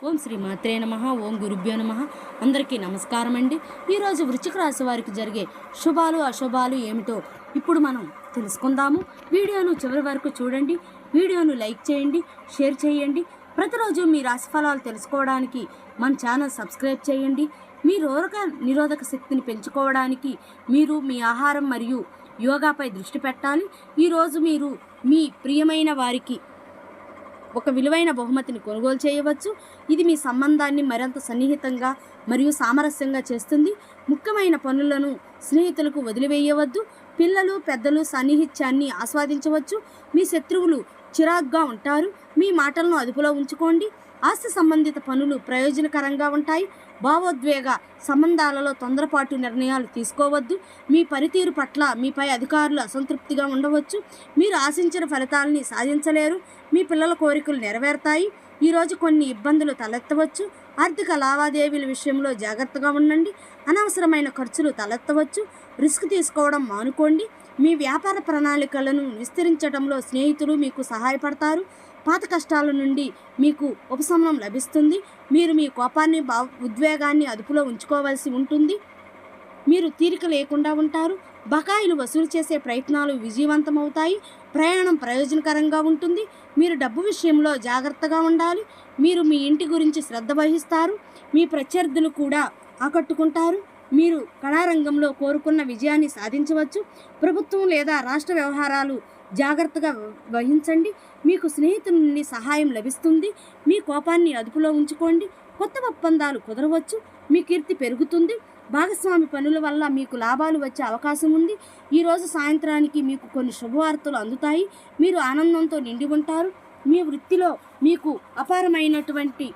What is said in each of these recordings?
ఓం శ్రీ మాత్రే నమః. ఓం గురుభ్యో నమః. అందరికీ నమస్కారం అండి. ఈరోజు వృశ్చిక రాశి వారికి జరిగే శుభాలు అశుభాలు ఏమిటో ఇప్పుడు మనం తెలుసుకుందాము. వీడియోను చివరి వరకు చూడండి. వీడియోను లైక్ చేయండి, షేర్ చేయండి. ప్రతిరోజు మీ రాశి ఫలాలు తెలుసుకోవడానికి మన ఛానల్ సబ్స్క్రైబ్ చేయండి. మీ రోగ నిరోధక శక్తిని పెంచుకోవడానికి మీరు మీ ఆహారం మరియు యోగాపై దృష్టి పెట్టాలి. ఈరోజు మీరు మీ ప్రియమైన వారికి ఒక విలువైన బహుమతిని కొనుగోలు చేయవచ్చు. ఇది మీ సంబంధాన్ని మరింత సన్నిహితంగా మరియు సామరస్యంగా చేస్తుంది. ముఖ్యమైన పనులను స్నేహితులకు వదిలివేయవద్దు. పిల్లలు పెద్దలు సాన్నిహిత్యాన్ని ఆస్వాదించవచ్చు. మీ శత్రువులు చిరాగ్గా ఉంటారు. మీ మాటలను అదుపులో ఉంచుకోండి. ఆస్తి సంబంధిత పనులు ప్రయోజనకరంగా ఉంటాయి. భావోద్వేగ సంబంధాలలో తొందరపాటు నిర్ణయాలు తీసుకోవద్దు. మీ పనితీరు పట్ల మీపై అధికారులు అసంతృప్తిగా ఉండవచ్చు. మీరు ఆశించిన ఫలితాలని సాధించలేరు. మీ పిల్లల కోరికలు నెరవేరుతాయి. ఈరోజు కొన్ని ఇబ్బందులు తలెత్తవచ్చు. ఆర్థిక లావాదేవీల విషయంలో జాగ్రత్తగా ఉండండి. అనవసరమైన ఖర్చులు తలెత్తవచ్చు. రిస్క్ తీసుకోవడం మానుకోండి. మీ వ్యాపార ప్రణాళికలను విస్తరించడంలో స్నేహితులు మీకు సహాయపడతారు. పాత కష్టాల నుండి మీకు ఉపశమనం లభిస్తుంది. మీరు మీ కోపాన్ని ఉద్వేగాన్ని అదుపులో ఉంచుకోవాల్సి ఉంటుంది. మీరు తీరిక లేకుండా ఉంటారు. బకాయిలు వసూలు చేసే ప్రయత్నాలు విజయవంతమవుతాయి. ప్రయాణం ప్రయోజనకరంగా ఉంటుంది. మీరు డబ్బు విషయంలో జాగ్రత్తగా ఉండాలి. మీరు మీ ఇంటి గురించి శ్రద్ధ వహిస్తారు. మీ ప్రత్యర్థులు కూడా ఆకట్టుకుంటారు. మీరు కళారంగంలో కోరుకున్న విజయాన్ని సాధించవచ్చు. ప్రభుత్వం లేదా రాష్ట్ర వ్యవహారాలు జాగ్రత్తగా వహించండి. మీకు స్నేహితుల నుండి సహాయం లభిస్తుంది. మీ కోపాన్ని అదుపులో ఉంచుకోండి. కొత్త ఒప్పందాలు కుదరవచ్చు. మీ కీర్తి పెరుగుతుంది. భాగస్వామి పనుల వల్ల మీకు లాభాలు వచ్చే అవకాశం ఉంది. ఈరోజు సాయంత్రానికి మీకు కొన్ని శుభవార్తలు అందుతాయి. మీరు ఆనందంతో నిండి ఉంటారు. మీ వృత్తిలో మీకు అపారమైనటువంటి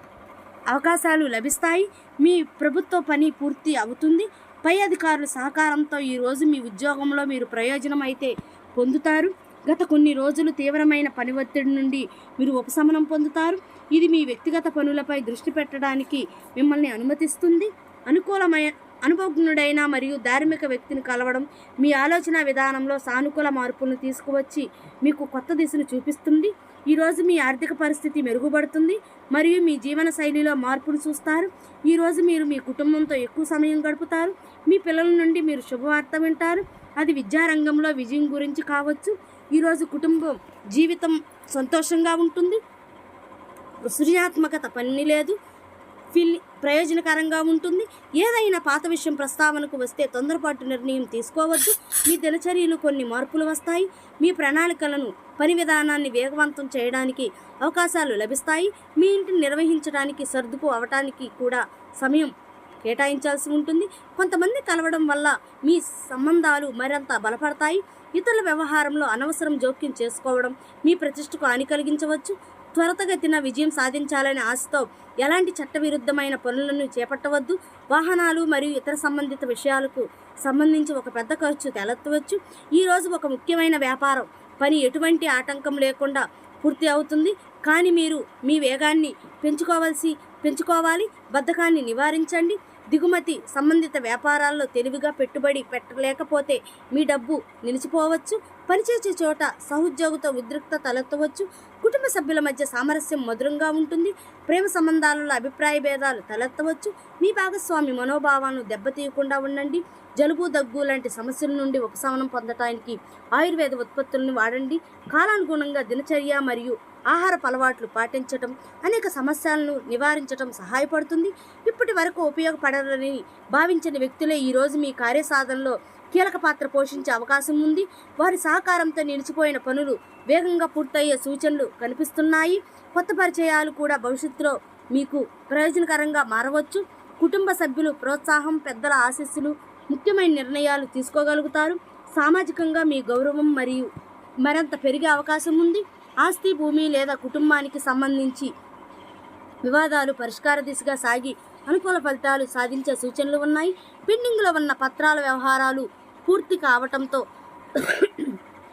అవకాశాలు లభిస్తాయి. మీ ప్రభుత్వ పని పూర్తి అవుతుంది. పై అధికారుల సహకారంతో ఈరోజు మీ ఉద్యోగంలో మీరు ప్రయోజనం అయితే పొందుతారు. గత కొన్ని రోజులు తీవ్రమైన పని ఒత్తిడి నుండి మీరు ఉపశమనం పొందుతారు. ఇది మీ వ్యక్తిగత పనులపై దృష్టి పెట్టడానికి మిమ్మల్ని అనుమతిస్తుంది. అనుభవజ్ఞుడైన మరియు ధార్మిక వ్యక్తిని కలవడం మీ ఆలోచన విధానంలో సానుకూల మార్పులను తీసుకువచ్చి మీకు కొత్త దిశను చూపిస్తుంది. ఈరోజు మీ ఆర్థిక పరిస్థితి మెరుగుపడుతుంది మరియు మీ జీవన శైలిలో మార్పును చూస్తారు. ఈరోజు మీరు మీ కుటుంబంతో ఎక్కువ సమయం గడుపుతారు. మీ పిల్లల నుండి మీరు శుభవార్త వింటారు. అది విద్యారంగంలో విజయం గురించి కావచ్చు. ఈరోజు కుటుంబం జీవితం సంతోషంగా ఉంటుంది. సృజనాత్మకత పని లేదు. ప్రయోజనకరంగా ఉంటుంది. ఏదైనా పాత విషయం ప్రస్తావనకు వస్తే తొందరపాటు నిర్ణయం తీసుకోవద్దు. మీ దినచర్యలు కొన్ని మార్పులు వస్తాయి. మీ ప్రణాళికలను పని విధానాన్ని వేగవంతం చేయడానికి అవకాశాలు లభిస్తాయి. మీ ఇంటిని నిర్వహించడానికి సర్దుకు అవటానికి కూడా సమయం కేటాయించాల్సి ఉంటుంది. కొంతమంది కలవడం వల్ల మీ సంబంధాలు మరింత బలపడతాయి. ఇతరుల వ్యవహారంలో అనవసరం జోక్యం చేసుకోవడం మీ ప్రతిష్టకు హాని కలిగించవచ్చు. త్వరితగతిన విజయం సాధించాలనే ఆశతో ఎలాంటి చట్టవిరుద్ధమైన పనులను చేపట్టవద్దు. వాహనాలు మరియు ఇతర సంబంధిత విషయాలకు సంబంధించి ఒక పెద్ద ఖర్చు తలెత్తవచ్చు. ఈరోజు ఒక ముఖ్యమైన వ్యాపారం పని ఎటువంటి ఆటంకం లేకుండా పూర్తి అవుతుంది. కానీ మీరు మీ వేగాన్ని పెంచుకోవాలి. బద్ధకాన్ని నివారించండి. దిగుమతి సంబంధిత వ్యాపారాల్లో తెలివిగా పెట్టుబడి పెట్టలేకపోతే మీ డబ్బు నిలిచిపోవచ్చు. పనిచేసే చోట సహోద్యోగితో ఉద్రిక్త తలెత్తవచ్చు. కుటుంబ సభ్యుల మధ్య సామరస్యం మధురంగా ఉంటుంది. ప్రేమ సంబంధాలలో అభిప్రాయ భేదాలు తలెత్తవచ్చు. మీ భాగస్వామి మనోభావాలను దెబ్బతీయకుండా ఉండండి. జలుబు దగ్గు లాంటి సమస్యల నుండి ఉపశమనం పొందడానికి ఆయుర్వేద ఉత్పత్తులను వాడండి. కాలానుగుణంగా దినచర్య మరియు ఆహారపు అలవాట్లు పాటించటం అనేక సమస్యలను నివారించటం సహాయపడుతుంది. ఇప్పటి వరకు ఉపయోగపడాలని భావించిన వ్యక్తులే ఈరోజు మీ కార్యసాధనలో కీలక పాత్ర పోషించే అవకాశం ఉంది. వారి సహకారంతో నిలిచిపోయిన పనులు వేగంగా పూర్తయ్యే సూచనలు కనిపిస్తున్నాయి. కొత్త పరిచయాలు కూడా భవిష్యత్తులో మీకు ప్రయోజనకరంగా మారవచ్చు. కుటుంబ సభ్యులు ప్రోత్సాహం, పెద్దల ఆశీస్సులు ముఖ్యమైన నిర్ణయాలు తీసుకోగలుగుతారు. సామాజికంగా మీ గౌరవం మరియు మరింత పెరిగే అవకాశం ఉంది. ఆస్తి, భూమి లేదా కుటుంబానికి సంబంధించి వివాదాలు పరిష్కార దిశగా సాగి అనుకూల ఫలితాలు సాధించే సూచనలు ఉన్నాయి. పెండింగ్లో ఉన్న పత్రాల వ్యవహారాలు పూర్తి కావటంతో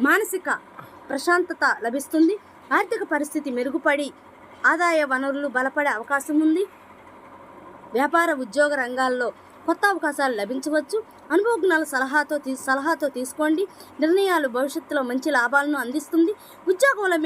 మానసిక ప్రశాంతత లభిస్తుంది. ఆర్థిక పరిస్థితి మెరుగుపడి ఆదాయ వనరులు బలపడే అవకాశం ఉంది. వ్యాపార ఉద్యోగ రంగాల్లో కొత్త అవకాశాలు లభించవచ్చు. అనుభవజ్ఞుల సలహాతో తీసుకోండి. నిర్ణయాలు భవిష్యత్తులో మంచి లాభాలను అందిస్తుంది. ఉద్యోగంలో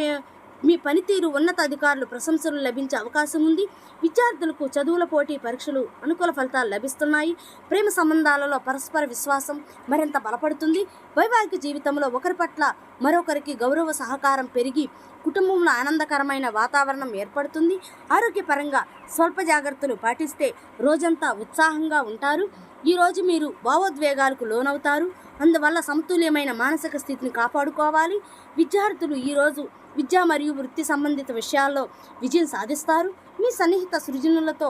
మీ పనితీరు ఉన్నత అధికారులు ప్రశంసలు లభించే అవకాశం ఉంది. విద్యార్థులకు చదువుల పోటీ పరీక్షలు అనుకూల ఫలితాలు లభిస్తున్నాయి. ప్రేమ సంబంధాలలో పరస్పర విశ్వాసం మరింత బలపడుతుంది. వైవాహిక జీవితంలో ఒకరి పట్ల మరొకరికి గౌరవ సహకారం పెరిగి కుటుంబంలో ఆనందకరమైన వాతావరణం ఏర్పడుతుంది. ఆరోగ్యపరంగా స్వల్ప జాగ్రత్తలు పాటిస్తే రోజంతా ఉత్సాహంగా ఉంటారు. ఈరోజు మీరు భావోద్వేగాలకు లోనవుతారు. అందువల్ల సమతుల్యమైన మానసిక స్థితిని కాపాడుకోవాలి. విద్యార్థులు ఈరోజు విద్య మరియు వృత్తి సంబంధిత విషయాల్లో విజయం సాధిస్తారు. మీ సన్నిహిత సృజనులతో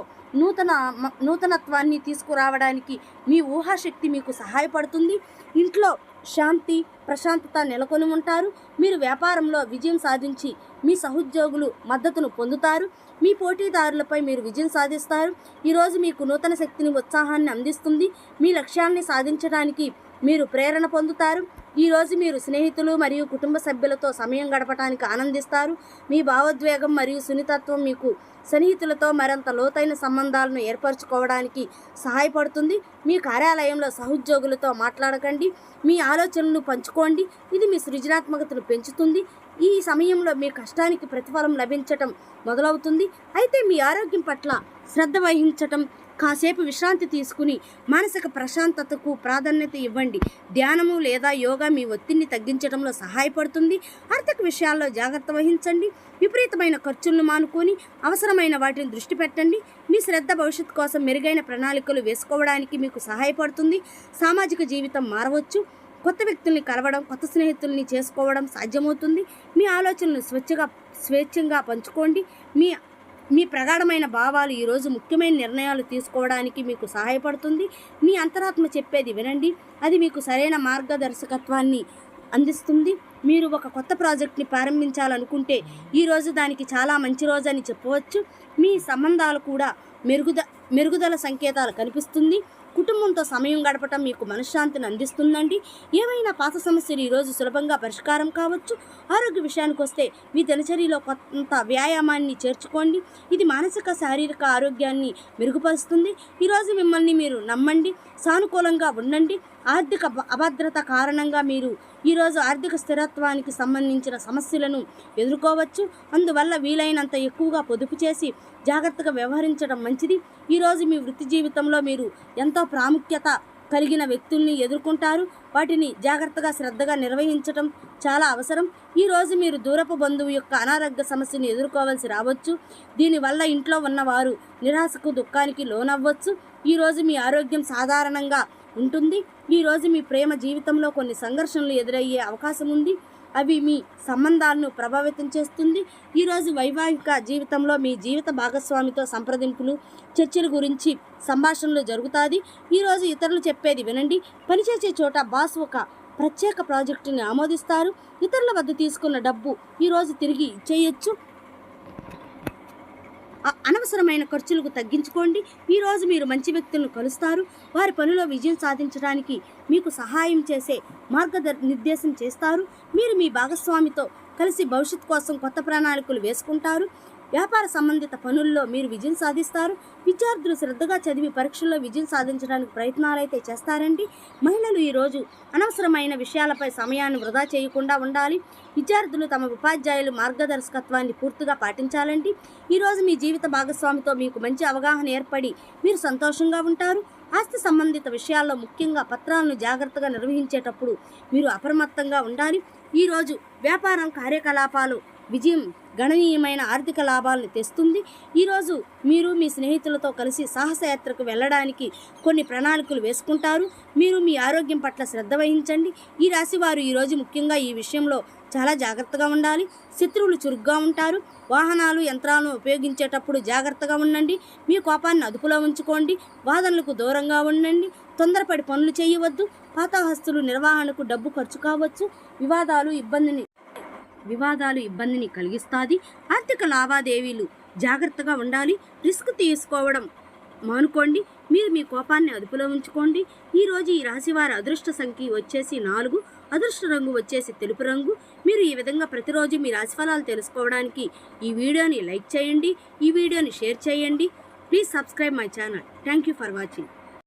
నూతనత్వాన్ని తీసుకురావడానికి మీ ఊహాశక్తి మీకు సహాయపడుతుంది. ఇంట్లో శాంతి ప్రశాంతత నెలకొని ఉంటారు. మీరు వ్యాపారంలో విజయం సాధించి మీ సహోద్యోగులు మద్దతును పొందుతారు. మీ పోటీదారులపై మీరు విజయం సాధిస్తారు. ఈరోజు మీకు నూతన శక్తిని ఉత్సాహాన్ని అందిస్తుంది. మీ లక్ష్యాన్ని సాధించడానికి మీరు ప్రేరణ పొందుతారు. ఈరోజు మీరు స్నేహితులు మరియు కుటుంబ సభ్యులతో సమయం గడపడానికి ఆనందిస్తారు. మీ భావోద్వేగం మరియు సున్నితత్వం మీకు సన్నిహితులతో మరింత లోతైన సంబంధాలను ఏర్పరచుకోవడానికి సహాయపడుతుంది. మీ కార్యాలయంలో సహోద్యోగులతో మాట్లాడకండి, మీ ఆలోచనలను పంచుకోండి. ఇది మీ సృజనాత్మకతను పెంచుతుంది. ఈ సమయంలో మీ కష్టానికి ప్రతిఫలం లభించటం మొదలవుతుంది. అయితే మీ ఆరోగ్యం పట్ల శ్రద్ధ వహించటం, కాసేపు విశ్రాంతి తీసుకుని మానసిక ప్రశాంతతకు ప్రాధాన్యత ఇవ్వండి. ధ్యానము లేదా యోగా మీ ఒత్తిడిని తగ్గించడంలో సహాయపడుతుంది. ఆర్థిక విషయాల్లో జాగ్రత్త వహించండి. విపరీతమైన ఖర్చులను మానుకొని అవసరమైన వాటిని దృష్టి పెట్టండి. మీ శ్రద్ధ భవిష్యత్తు కోసం మెరుగైన ప్రణాళికలు వేసుకోవడానికి మీకు సహాయపడుతుంది. సామాజిక జీవితం మారవచ్చు. కొత్త వ్యక్తుల్ని కలవడం, కొత్త స్నేహితుల్ని చేసుకోవడం సాధ్యమవుతుంది. మీ ఆలోచనలను స్వేచ్ఛంగా పంచుకోండి. మీ ప్రగాఢమైన భావాలు ఈరోజు ముఖ్యమైన నిర్ణయాలు తీసుకోవడానికి మీకు సహాయపడుతుంది. మీ అంతరాత్మ చెప్పేది వినండి. అది మీకు సరైన మార్గదర్శకత్వాన్ని అందిస్తుంది. మీరు ఒక కొత్త ప్రాజెక్ట్ని ప్రారంభించాలనుకుంటే ఈరోజు దానికి చాలా మంచి రోజు అని చెప్పవచ్చు. మీ సంబంధాలు కూడా మెరుగుదల సంకేతాలు కనిపిస్తుంది. కుటుంబంతో సమయం గడపటం మీకు మనశ్శాంతిని అందిస్తుందండి. ఏవైనా పాత సమస్యలు ఈరోజు సులభంగా పరిష్కారం కావచ్చు. ఆరోగ్య విషయానికి వస్తే మీ దినచర్యలో కొంత వ్యాయామాన్ని చేర్చుకోండి. ఇది మానసిక శారీరక ఆరోగ్యాన్ని మెరుగుపరుస్తుంది. ఈరోజు మిమ్మల్ని మీరు నమ్మండి, సానుకూలంగా ఉండండి. ఆర్థిక అభద్రత కారణంగా మీరు ఈరోజు ఆర్థిక స్థిరత్వానికి సంబంధించిన సమస్యలను ఎదుర్కోవచ్చు. అందువల్ల వీలైనంత ఎక్కువగా పొదుపు చేసి జాగ్రత్తగా వ్యవహరించడం మంచిది. ఈరోజు మీ వృత్తి జీవితంలో మీరు ఎంతో ప్రాముఖ్యత కలిగిన వ్యక్తుల్ని ఎదుర్కొంటారు. వాటిని జాగ్రత్తగా శ్రద్ధగా నిర్వహించడం చాలా అవసరం. ఈరోజు మీరు దూరపు బంధువు యొక్క అనారోగ్య సమస్యను ఎదుర్కోవాల్సి రావచ్చు. దీనివల్ల ఇంట్లో ఉన్నవారు నిరాశకు దుఃఖానికి లోనవ్వచ్చు. ఈరోజు మీ ఆరోగ్యం సాధారణంగా ఉంటుంది. ఈరోజు మీ ప్రేమ జీవితంలో కొన్ని సంఘర్షణలు ఎదురయ్యే అవకాశం ఉంది. అవి మీ సంబంధాలను ప్రభావితం చేస్తుంది. ఈరోజు వైవాహిక జీవితంలో మీ జీవిత భాగస్వామితో సంప్రదింపులు, చర్చల గురించి సంభాషణలు జరుగుతాయి. ఈరోజు ఇతరులు చెప్పేది వినండి. పనిచేసే చోట బాస్ ఒక ప్రత్యేక ప్రాజెక్టుని ఆమోదిస్తారు. ఇతరుల వద్ద తీసుకున్న డబ్బు ఈరోజు తిరిగి ఇచ్చేయచ్చు. అనవసరమైన ఖర్చులకు తగ్గించుకోండి. ఈరోజు మీరు మంచి వ్యక్తులను కలుస్తారు. వారి పనిలో విజయం సాధించడానికి మీకు సహాయం చేసే మార్గనిర్దేశం చేస్తారు. మీరు మీ భాగస్వామితో కలిసి భవిష్యత్తు కోసం కొత్త ప్రణాళికలు వేసుకుంటారు. వ్యాపార సంబంధిత పనుల్లో మీరు విజయం సాధిస్తారు. విద్యార్థులు శ్రద్ధగా చదివి పరీక్షల్లో విజయం సాధించడానికి ప్రయత్నాలైతే చేస్తారండి. మహిళలు ఈరోజు అనవసరమైన విషయాలపై సమయాన్ని వృధా చేయకుండా ఉండాలి. విద్యార్థులు తమ ఉపాధ్యాయులు మార్గదర్శకత్వాన్ని పూర్తిగా పాటించాలండి. ఈరోజు మీ జీవిత భాగస్వామితో మీకు మంచి అవగాహన ఏర్పడి మీరు సంతోషంగా ఉంటారు. ఆస్తి సంబంధిత విషయాల్లో ముఖ్యంగా పత్రాలను జాగ్రత్తగా నిర్వహించేటప్పుడు మీరు అప్రమత్తంగా ఉండాలి. ఈరోజు వ్యాపారం కార్యకలాపాలు విజయం గణనీయమైన ఆర్థిక లాభాలను తెస్తుంది. ఈరోజు మీరు మీ స్నేహితులతో కలిసి సాహసయాత్రకు వెళ్ళడానికి కొన్ని ప్రణాళికలు వేసుకుంటారు. మీరు మీ ఆరోగ్యం పట్ల శ్రద్ధ వహించండి. ఈ రాశి వారు ఈరోజు ముఖ్యంగా ఈ విషయంలో చాలా జాగ్రత్తగా ఉండాలి. శత్రువులు చురుగ్గా ఉంటారు. వాహనాలు యంత్రాలను ఉపయోగించేటప్పుడు జాగ్రత్తగా ఉండండి. మీ కోపాన్ని అదుపులో ఉంచుకోండి. వాదనలకు దూరంగా ఉండండి. తొందరపడి పనులు చేయవద్దు. పాతహస్తులు నిర్వహణకు డబ్బు ఖర్చు కావచ్చు. వివాదాలు ఇబ్బందిని కలిగిస్తుంది. ఆర్థిక లావాదేవీలు జాగ్రత్తగా ఉండాలి. రిస్క్ తీసుకోవడం మానుకోండి. మీరు మీ కోపాన్ని అదుపులో ఉంచుకోండి. ఈరోజు ఈ రాశివారి అదృష్ట సంఖ్య వచ్చేసి 4, అదృష్ట రంగు వచ్చేసి తెలుపు రంగు. మీరు ఈ విధంగా ప్రతిరోజు మీ రాశిఫలాలు తెలుసుకోవడానికి ఈ వీడియోని లైక్ చేయండి, ఈ వీడియోని షేర్ చేయండి. Please subscribe my channel. Thank you for watching.